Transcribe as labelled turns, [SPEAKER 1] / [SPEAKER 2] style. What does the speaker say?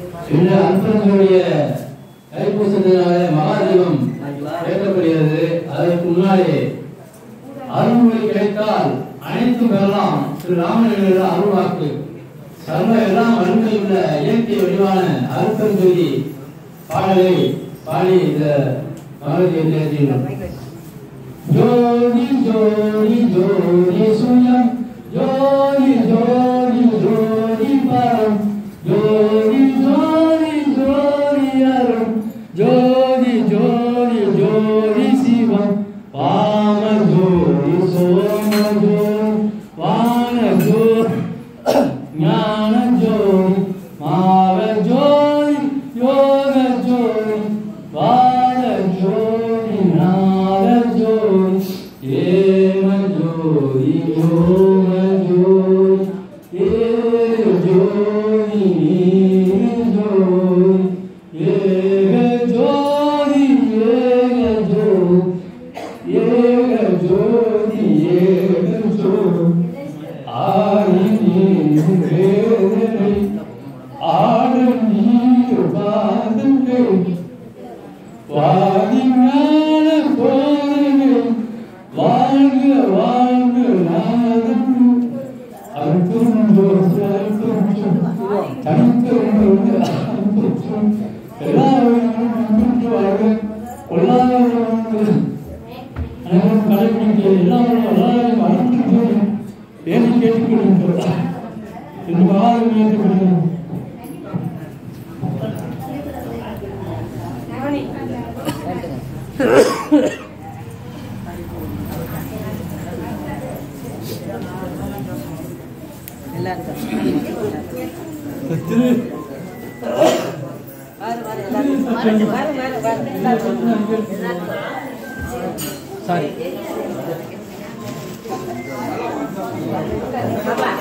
[SPEAKER 1] அன்பர்களுடைய கைப்பூசத்தினாலே மகாதீபம் ஏற்றப்படுகிறது. அதற்கு முன்னாலே அருள்மொழி கிடைத்தால் அனைத்தும் பெறலாம். திரு ராமலிங்க அருள்வாக்கு சர்வ எல்லாம் அருள்மையுள்ள இயற்கை வடிவான அருட்பெருஞ்சோதி பாடலை பாடி இந்த மகாதீபத்தை ஏற்றினார். ஜோதி ஜோதி ஜோதி சுயம் ஜோதி ஜோதி ஜோதி பரம் ஜோதி ஜோதி ஜோதி அருள் ஜோதி ஜோதி ஜோதி சிவம் பாம ஜோதி சோம ஜோதி வான ஜோதி ஞான ஜோதி மாவ ஜோதி யோக ஜோதி வாத ஜோதி நாத ஜோதி ஏம ஜோதி யோக ஜோதி ஏக ஜோதி ஜோதி ஏக ஜோதி ஏக ஜோதி ஏக ஜோதி ஏக ஜோதி ஆதி வேதனை ஆடும் நீர் பாதங்கள் வாதி ஞான போதனைகள் வாழ்க வாழ்க நாதம் அற்புதம் தனித்தொன்று அற்புதம் எல்லாரும் கடைபிடிக்க எல்லாரும் அற்புதம் ஏன்னு கேட்டுக்கொள்கின்றோம். இந்த பாகம் ஏற்றுக்கொள்கிறோம். Sorry
[SPEAKER 2] Bapak,